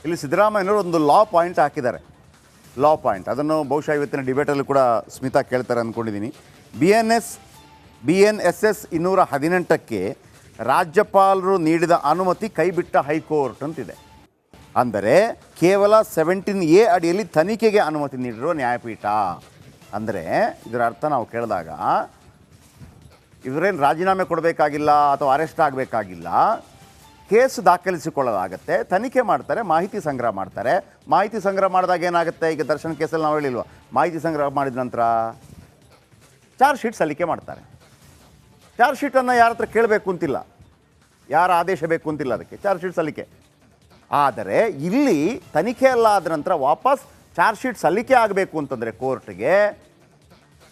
ಇಲ್ಲಿ ಸಿದ್ದರಾಮಯ್ಯನವರು ಒಂದು ಲಾ ಪಾಯಿಂಟ್ ಹಾಕಿದ್ದಾರೆ. ಲಾ ಪಾಯಿಂಟ್ ಅದನ್ನು ಬಹುಶಃ ಇವತ್ತಿನ ಡಿಬೇಟಲ್ಲೂ ಕೂಡ ಸ್ಮಿತಾ ಕೇಳ್ತಾರೆ ಅಂದ್ಕೊಂಡಿದ್ದೀನಿ. BNSS 218ಕ್ಕೆ ರಾಜ್ಯಪಾಲರು ನೀಡಿದ ಅನುಮತಿ ಕೈಬಿಟ್ಟ ಹೈಕೋರ್ಟ್ ಅಂತಿದೆ. ಅಂದರೆ ಕೇವಲ 17A ಅಡಿಯಲ್ಲಿ ತನಿಖೆಗೆ ಅನುಮತಿ ನೀಡಿರುವ ನ್ಯಾಯಪೀಠ. ಅಂದರೆ ಇದರ ಅರ್ಥ ನಾವು ಕೇಳಿದಾಗ ಇವರೇನು ರಾಜೀನಾಮೆ ಕೊಡಬೇಕಾಗಿಲ್ಲ ಅಥವಾ ಅರೆಸ್ಟ್ ಆಗಬೇಕಾಗಿಲ್ಲ, ಕೇಸ್ ದಾಖಲಿಸಿಕೊಳ್ಳಲಾಗುತ್ತೆ, ತನಿಖೆ ಮಾಡ್ತಾರೆ, ಮಾಹಿತಿ ಸಂಗ್ರಹ ಮಾಡ್ತಾರೆ. ಮಾಹಿತಿ ಸಂಗ್ರಹ ಮಾಡಿದಾಗ ಏನಾಗುತ್ತೆ, ಈಗ ದರ್ಶನ್ ಕೇಸಲ್ಲಿ ನಾವು ಹೇಳಿಲ್ವ, ಮಾಹಿತಿ ಸಂಗ್ರಹ ಮಾಡಿದ ನಂತರ ಚಾರ್ಜ್ ಶೀಟ್ ಸಲ್ಲಿಕೆ ಮಾಡ್ತಾರೆ. ಚಾರ್ಜ್ ಶೀಟನ್ನು ಯಾರ ಹತ್ರ ಕೇಳಬೇಕು ಅಂತಿಲ್ಲ, ಯಾರ ಆದೇಶ ಬೇಕು ಅಂತಿಲ್ಲ, ಅದಕ್ಕೆ ಚಾರ್ಜ್ ಶೀಟ್ ಸಲ್ಲಿಕೆ. ಆದರೆ ಇಲ್ಲಿ ತನಿಖೆ ಎಲ್ಲ ಆದ ನಂತರ ವಾಪಸ್ ಚಾರ್ಜ್ ಶೀಟ್ ಸಲ್ಲಿಕೆ ಆಗಬೇಕು ಅಂತಂದರೆ ಕೋರ್ಟ್ಗೆ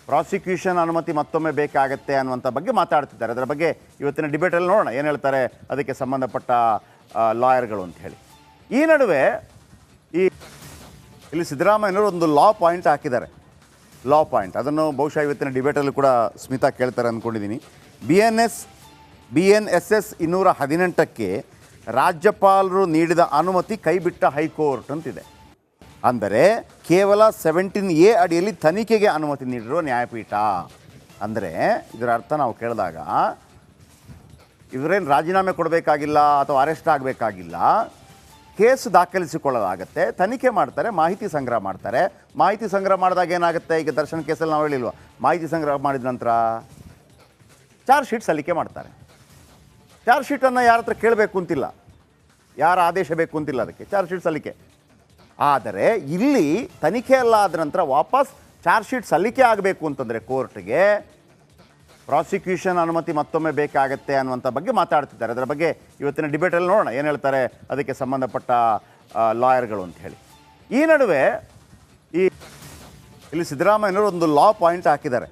ಪ್ರಾಸಿಕ್ಯೂಷನ್ ಅನುಮತಿ ಮತ್ತೊಮ್ಮೆ ಬೇಕಾಗತ್ತೆ ಅನ್ನುವಂಥ ಬಗ್ಗೆ ಮಾತಾಡ್ತಿದ್ದಾರೆ. ಅದರ ಬಗ್ಗೆ ಇವತ್ತಿನ ಡಿಬೇಟಲ್ಲಿ ನೋಡೋಣ ಏನು ಹೇಳ್ತಾರೆ ಅದಕ್ಕೆ ಸಂಬಂಧಪಟ್ಟ ಲಾಯರ್ಗಳು ಅಂತ ಹೇಳಿ. ಈ ನಡುವೆ ಇಲ್ಲಿ ಸಿದ್ದರಾಮಯ್ಯನವರು ಒಂದು ಲಾ ಪಾಯಿಂಟ್ ಹಾಕಿದ್ದಾರೆ. ಲಾ ಪಾಯಿಂಟ್ ಅದನ್ನು ಬಹುಶಃ ಇವತ್ತಿನ ಡಿಬೇಟಲ್ಲೂ ಕೂಡ ಸ್ಮಿತಾ ಕೇಳ್ತಾರೆ ಅಂದ್ಕೊಂಡಿದ್ದೀನಿ. BNSS 218ಕ್ಕೆ ರಾಜ್ಯಪಾಲರು ನೀಡಿದ ಅನುಮತಿ ಕೈಬಿಟ್ಟ ಹೈಕೋರ್ಟ್ ಅಂತಿದೆ. ಅಂದರೆ ಕೇವಲ 17A ಅಡಿಯಲ್ಲಿ ತನಿಖೆಗೆ ಅನುಮತಿ ನೀಡಿರುವ ನ್ಯಾಯಪೀಠ. ಅಂದರೆ ಇದರ ಅರ್ಥ ನಾವು ಕೇಳಿದಾಗ ಇವರೇನು ರಾಜೀನಾಮೆ ಕೊಡಬೇಕಾಗಿಲ್ಲ ಅಥವಾ ಅರೆಸ್ಟ್ ಆಗಬೇಕಾಗಿಲ್ಲ, ಕೇಸ್ ದಾಖಲಿಸಿಕೊಳ್ಳಲಾಗುತ್ತೆ, ತನಿಖೆ ಮಾಡ್ತಾರೆ, ಮಾಹಿತಿ ಸಂಗ್ರಹ ಮಾಡ್ತಾರೆ. ಮಾಹಿತಿ ಸಂಗ್ರಹ ಮಾಡಿದಾಗ ಏನಾಗುತ್ತೆ, ಈಗ ದರ್ಶನ್ ಕೇಸಲ್ಲಿ ನಾವು ಹೇಳಿಲ್ವ, ಮಾಹಿತಿ ಸಂಗ್ರಹ ಮಾಡಿದ ನಂತರ ಚಾರ್ಜ್ ಶೀಟ್ ಸಲ್ಲಿಕೆ ಮಾಡ್ತಾರೆ. ಚಾರ್ಜ್ ಶೀಟನ್ನು ಯಾರ ಹತ್ರ ಕೇಳಬೇಕು ಅಂತಿಲ್ಲ, ಯಾರ ಆದೇಶ ಬೇಕು ಅಂತಿಲ್ಲ, ಅದಕ್ಕೆ ಚಾರ್ಜ್ ಶೀಟ್ ಸಲ್ಲಿಕೆ. ಆದರೆ ಇಲ್ಲಿ ತನಿಖೆ ಎಲ್ಲ ಆದ ನಂತರ ವಾಪಸ್ ಚಾರ್ಜ್ ಶೀಟ್ ಸಲ್ಲಿಕೆ ಆಗಬೇಕು ಅಂತಂದರೆ ಕೋರ್ಟ್ಗೆ ಪ್ರಾಸಿಕ್ಯೂಷನ್ ಅನುಮತಿ ಮತ್ತೊಮ್ಮೆ ಬೇಕಾಗತ್ತೆ ಅನ್ನುವಂಥ ಬಗ್ಗೆ ಮಾತಾಡ್ತಿದ್ದಾರೆ. ಅದರ ಬಗ್ಗೆ ಇವತ್ತಿನ ಡಿಬೇಟಲ್ಲಿ ನೋಡೋಣ ಏನು ಹೇಳ್ತಾರೆ ಅದಕ್ಕೆ ಸಂಬಂಧಪಟ್ಟ ಲಾಯರ್ಗಳು ಅಂತ ಹೇಳಿ. ಈ ನಡುವೆ ಇಲ್ಲಿ ಸಿದ್ದರಾಮಯ್ಯನವರು ಒಂದು ಲಾ ಪಾಯಿಂಟ್ ಹಾಕಿದ್ದಾರೆ.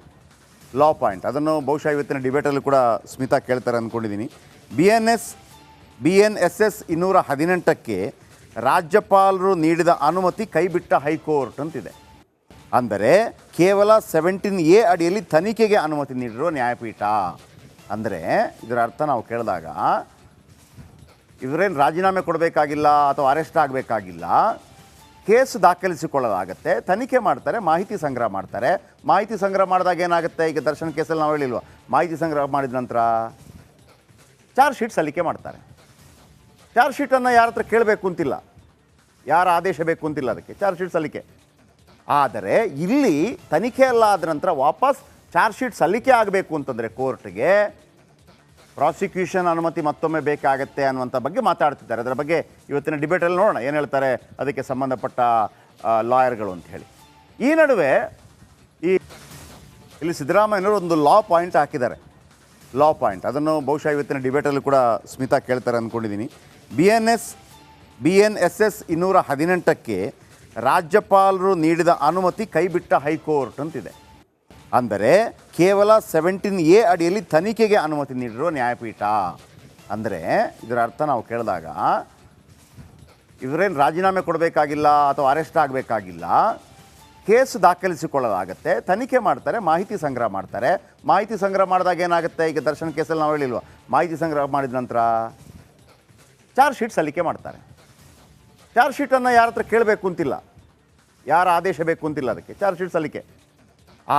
ಲಾ ಪಾಯಿಂಟ್ ಅದನ್ನು ಬಹುಶಃ ಇವತ್ತಿನ ಡಿಬೇಟಲ್ಲೂ ಕೂಡ ಸ್ಮಿತಾ ಕೇಳ್ತಾರೆ ಅಂದ್ಕೊಂಡಿದ್ದೀನಿ. BNSS 218ಕ್ಕೆ ರಾಜ್ಯಪಾಲರು ನೀಡಿದ ಅನುಮತಿ ಕೈಬಿಟ್ಟ ಹೈಕೋರ್ಟ್ ಅಂತಿದೆ. ಅಂದರೆ ಕೇವಲ 17A ಅಡಿಯಲ್ಲಿ ತನಿಖೆಗೆ ಅನುಮತಿ ನೀಡಿರುವ ನ್ಯಾಯಪೀಠ. ಅಂದರೆ ಇದರ ಅರ್ಥ ನಾವು ಕೇಳಿದಾಗ ಇವರೇನು ರಾಜೀನಾಮೆ ಕೊಡಬೇಕಾಗಿಲ್ಲ ಅಥವಾ ಅರೆಸ್ಟ್ ಆಗಬೇಕಾಗಿಲ್ಲ, ಕೇಸ್ ದಾಖಲಿಸಿಕೊಳ್ಳಲಾಗುತ್ತೆ, ತನಿಖೆ ಮಾಡ್ತಾರೆ, ಮಾಹಿತಿ ಸಂಗ್ರಹ ಮಾಡ್ತಾರೆ. ಮಾಹಿತಿ ಸಂಗ್ರಹ ಮಾಡಿದಾಗ ಏನಾಗುತ್ತೆ, ಈಗ ದರ್ಶನ್ ಕೇಸಲ್ಲಿ ನಾವು ಹೇಳಿಲ್ವ, ಮಾಹಿತಿ ಸಂಗ್ರಹ ಮಾಡಿದ ನಂತರ ಚಾರ್ಜ್ ಶೀಟ್ ಸಲ್ಲಿಕೆ ಮಾಡ್ತಾರೆ. ಚಾರ್ಜ್ ಶೀಟನ್ನು ಯಾರ ಹತ್ರ ಕೇಳಬೇಕು ಅಂತಿಲ್ಲ, ಯಾರ ಆದೇಶ ಬೇಕು ಅಂತಿಲ್ಲ, ಅದಕ್ಕೆ ಚಾರ್ಜ್ ಶೀಟ್ ಸಲ್ಲಿಕೆ. ಆದರೆ ಇಲ್ಲಿ ತನಿಖೆ ಎಲ್ಲ ಆದ ನಂತರ ವಾಪಸ್ ಚಾರ್ಜ್ ಶೀಟ್ ಸಲ್ಲಿಕೆ ಆಗಬೇಕು ಅಂತಂದರೆ ಕೋರ್ಟ್ಗೆ ಪ್ರಾಸಿಕ್ಯೂಷನ್ ಅನುಮತಿ ಮತ್ತೊಮ್ಮೆ ಬೇಕಾಗತ್ತೆ ಅನ್ನುವಂಥ ಬಗ್ಗೆ ಮಾತಾಡ್ತಿದ್ದಾರೆ. ಅದರ ಬಗ್ಗೆ ಇವತ್ತಿನ ಡಿಬೇಟಲ್ಲಿ ನೋಡೋಣ ಏನು ಹೇಳ್ತಾರೆ ಅದಕ್ಕೆ ಸಂಬಂಧಪಟ್ಟ ಲಾಯರ್ಗಳು ಅಂತ ಹೇಳಿ. ಈ ನಡುವೆ ಇಲ್ಲಿ ಸಿದ್ದರಾಮಯ್ಯನವರು ಒಂದು ಲಾ ಪಾಯಿಂಟ್ ಹಾಕಿದ್ದಾರೆ. ಲಾ ಪಾಯಿಂಟ್ ಅದನ್ನು ಬಹುಶಃ ಇವತ್ತಿನ ಡಿಬೇಟಲ್ಲೂ ಕೂಡ ಸ್ಮಿತಾ ಕೇಳ್ತಾರೆ ಅಂದ್ಕೊಂಡಿದ್ದೀನಿ. BNSS 218ಕ್ಕೆ ರಾಜ್ಯಪಾಲರು ನೀಡಿದ ಅನುಮತಿ ಕೈಬಿಟ್ಟ ಹೈಕೋರ್ಟ್ ಅಂತಿದೆ. ಅಂದರೆ ಕೇವಲ 17A ಅಡಿಯಲ್ಲಿ ತನಿಖೆಗೆ ಅನುಮತಿ ನೀಡಿರುವ ನ್ಯಾಯಪೀಠ. ಅಂದರೆ ಇದರ ಅರ್ಥ ನಾವು ಕೇಳಿದಾಗ ಇವರೇನು ರಾಜೀನಾಮೆ ಕೊಡಬೇಕಾಗಿಲ್ಲ ಅಥವಾ ಅರೆಸ್ಟ್ ಆಗಬೇಕಾಗಿಲ್ಲ, ಕೇಸ್ ದಾಖಲಿಸಿಕೊಳ್ಳಲಾಗುತ್ತೆ, ತನಿಖೆ ಮಾಡ್ತಾರೆ, ಮಾಹಿತಿ ಸಂಗ್ರಹ ಮಾಡ್ತಾರೆ. ಮಾಹಿತಿ ಸಂಗ್ರಹ ಮಾಡಿದಾಗ ಏನಾಗುತ್ತೆ, ಈಗ ದರ್ಶನ್ ಕೇಸಲ್ಲಿ ನಾವು ಹೇಳಿಲ್ವ, ಮಾಹಿತಿ ಸಂಗ್ರಹ ಮಾಡಿದ ನಂತರ ಚಾರ್ಜ್ ಶೀಟ್ ಸಲ್ಲಿಕೆ ಮಾಡ್ತಾರೆ. ಚಾರ್ಜ್ ಶೀಟನ್ನು ಯಾರ ಹತ್ರ ಕೇಳಬೇಕು ಅಂತಿಲ್ಲ, ಯಾರ ಆದೇಶ ಬೇಕು ಅಂತಿಲ್ಲ, ಅದಕ್ಕೆ ಚಾರ್ಜ್ ಶೀಟ್ ಸಲ್ಲಿಕೆ.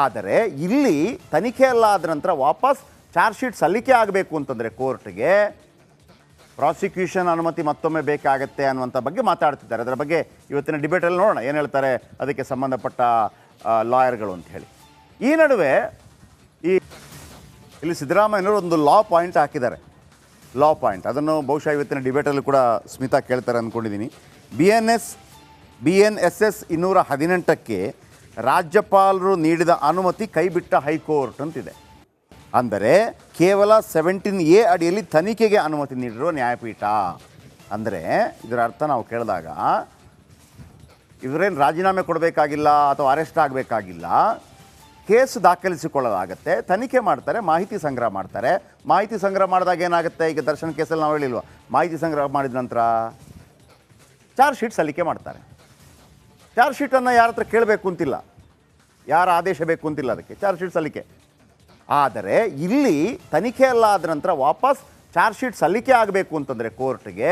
ಆದರೆ ಇಲ್ಲಿ ತನಿಖೆ ಎಲ್ಲ ಆದ ನಂತರ ವಾಪಸ್ ಚಾರ್ಜ್ ಶೀಟ್ ಸಲ್ಲಿಕೆ ಆಗಬೇಕು ಅಂತಂದರೆ ಕೋರ್ಟ್ಗೆ ಪ್ರಾಸಿಕ್ಯೂಷನ್ ಅನುಮತಿ ಮತ್ತೊಮ್ಮೆ ಬೇಕಾಗತ್ತೆ ಅನ್ನುವಂಥ ಬಗ್ಗೆ ಮಾತಾಡ್ತಿದ್ದಾರೆ. ಅದರ ಬಗ್ಗೆ ಇವತ್ತಿನ ಡಿಬೇಟಲ್ಲಿ ನೋಡೋಣ ಏನು ಹೇಳ್ತಾರೆ ಅದಕ್ಕೆ ಸಂಬಂಧಪಟ್ಟ ಲಾಯರ್ಗಳು ಅಂತ ಹೇಳಿ. ಈ ನಡುವೆ ಇಲ್ಲಿ ಸಿದ್ದರಾಮಯ್ಯನವರು ಒಂದು ಲಾ ಪಾಯಿಂಟ್ ಹಾಕಿದ್ದಾರೆ. ಲಾ ಪಾಯಿಂಟ್ ಅದನ್ನು ಬಹುಶಃ ಇವತ್ತಿನ ಡಿಬೇಟಲ್ಲೂ ಕೂಡ ಸ್ಮಿತಾ ಕೇಳ್ತಾರೆ ಅಂದ್ಕೊಂಡಿದ್ದೀನಿ. BNSS 218ಕ್ಕೆ ರಾಜ್ಯಪಾಲರು ನೀಡಿದ ಅನುಮತಿ ಕೈಬಿಟ್ಟ ಹೈಕೋರ್ಟ್ ಅಂತಿದೆ. ಅಂದರೆ ಕೇವಲ 17A ಅಡಿಯಲ್ಲಿ ತನಿಖೆಗೆ ಅನುಮತಿ ನೀಡಿರುವ ನ್ಯಾಯಪೀಠ. ಅಂದರೆ ಇದರ ಅರ್ಥ ನಾವು ಕೇಳಿದಾಗ ಇವರೇನು ರಾಜೀನಾಮೆ ಕೊಡಬೇಕಾಗಿಲ್ಲ ಅಥವಾ ಅರೆಸ್ಟ್ ಆಗಬೇಕಾಗಿಲ್ಲ, ಕೇಸ್ ದಾಖಲಿಸಿಕೊಳ್ಳಲಾಗುತ್ತೆ, ತನಿಖೆ ಮಾಡ್ತಾರೆ, ಮಾಹಿತಿ ಸಂಗ್ರಹ ಮಾಡ್ತಾರೆ. ಮಾಹಿತಿ ಸಂಗ್ರಹ ಮಾಡಿದಾಗ ಏನಾಗುತ್ತೆ, ಈಗ ದರ್ಶನ್ ಕೇಸಲ್ಲಿ ನಾವು ಹೇಳಿಲ್ವ, ಮಾಹಿತಿ ಸಂಗ್ರಹ ಮಾಡಿದ ನಂತರ ಚಾರ್ಜ್ ಶೀಟ್ ಸಲ್ಲಿಕೆ ಮಾಡ್ತಾರೆ. ಚಾರ್ಜ್ ಶೀಟನ್ನು ಯಾರ ಹತ್ರ ಕೇಳಬೇಕು ಅಂತಿಲ್ಲ, ಯಾರ ಆದೇಶ ಬೇಕು ಅಂತಿಲ್ಲ, ಅದಕ್ಕೆ ಚಾರ್ಜ್ ಶೀಟ್ ಸಲ್ಲಿಕೆ. ಆದರೆ ಇಲ್ಲಿ ತನಿಖೆ ಎಲ್ಲ ಆದ ನಂತರ ವಾಪಸ್ ಚಾರ್ಜ್ ಶೀಟ್ ಸಲ್ಲಿಕೆ ಆಗಬೇಕು ಅಂತಂದರೆ ಕೋರ್ಟ್ಗೆ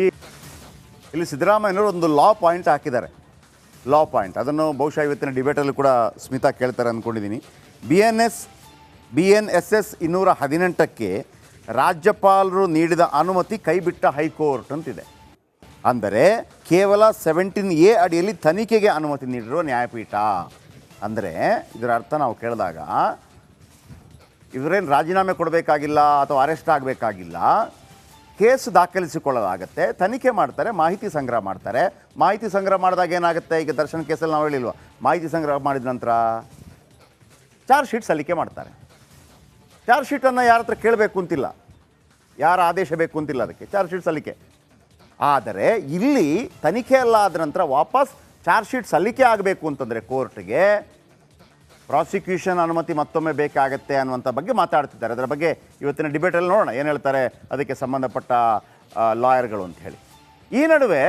ಈ ಇಲ್ಲಿ ಸಿದ್ದರಾಮಯ್ಯನವರು ಒಂದು ಲಾ ಪಾಯಿಂಟ್ ಹಾಕಿದ್ದಾರೆ. ಲಾ ಪಾಯಿಂಟ್ ಅದನ್ನು ಬಹುಶಃ ಇವತ್ತಿನ ಡಿಬೇಟಲ್ಲೂ ಕೂಡ ಸ್ಮಿತಾ ಕೇಳ್ತಾರೆ ಅಂದ್ಕೊಂಡಿದ್ದೀನಿ. BNSS 218ಕ್ಕೆ ರಾಜ್ಯಪಾಲರು ನೀಡಿದ ಅನುಮತಿ ಕೈಬಿಟ್ಟ ಹೈಕೋರ್ಟ್ ಅಂತಿದೆ. ಅಂದರೆ ಕೇವಲ 17A ಅಡಿಯಲ್ಲಿ ತನಿಖೆಗೆ ಅನುಮತಿ ನೀಡಿರುವ ನ್ಯಾಯಪೀಠ. ಅಂದರೆ ಇದರ ಅರ್ಥ ನಾವು ಕೇಳಿದಾಗ ಇವರೇನು ರಾಜೀನಾಮೆ ಕೊಡಬೇಕಾಗಿಲ್ಲ ಅಥವಾ ಅರೆಸ್ಟ್ ಆಗಬೇಕಾಗಿಲ್ಲ, ಕೇಸ್ ದಾಖಲಿಸಿಕೊಳ್ಳಲಾಗತ್ತೆ, ತನಿಖೆ ಮಾಡ್ತಾರೆ, ಮಾಹಿತಿ ಸಂಗ್ರಹ ಮಾಡ್ತಾರೆ. ಮಾಹಿತಿ ಸಂಗ್ರಹ ಮಾಡಿದಾಗ ಏನಾಗುತ್ತೆ, ಈಗ ದರ್ಶನ್ ಕೇಸಲ್ಲಿ ನಾವು ಹೇಳಿಲ್ವ, ಮಾಹಿತಿ ಸಂಗ್ರಹ ಮಾಡಿದ ನಂತರ ಚಾರ್ಜ್ ಶೀಟ್ ಸಲ್ಲಿಕೆ ಮಾಡ್ತಾರೆ. ಚಾರ್ಜ್ ಶೀಟನ್ನು ಯಾರ ಹತ್ರ ಕೇಳಬೇಕು ಅಂತಿಲ್ಲ, ಯಾರ ಆದೇಶ ಬೇಕು ಅಂತಿಲ್ಲ, ಅದಕ್ಕೆ ಚಾರ್ಜ್ ಶೀಟ್ ಸಲ್ಲಿಕೆ. ಆದರೆ ಇಲ್ಲಿ ತನಿಖೆ ಎಲ್ಲ ಆದ ನಂತರ ವಾಪಸ್ ಚಾರ್ಜ್ ಶೀಟ್ ಸಲ್ಲಿಕೆ ಆಗಬೇಕು ಅಂತಂದರೆ ಕೋರ್ಟ್ಗೆ ಪ್ರಾಸಿಕ್ಯೂಷನ್ ಅನುಮತಿ ಮತ್ತೊಮ್ಮೆ ಬೇಕಾಗತ್ತೆ ಅನ್ನುವಂಥ ಬಗ್ಗೆ ಮಾತಾಡ್ತಿದ್ದಾರೆ. ಅದರ ಬಗ್ಗೆ ಇವತ್ತಿನ ಡಿಬೇಟಲ್ಲಿ ನೋಡೋಣ ಏನು ಹೇಳ್ತಾರೆ ಅದಕ್ಕೆ ಸಂಬಂಧಪಟ್ಟ ಲಾಯರ್ಗಳು ಅಂತ ಹೇಳಿ. ಈ ನಡುವೆ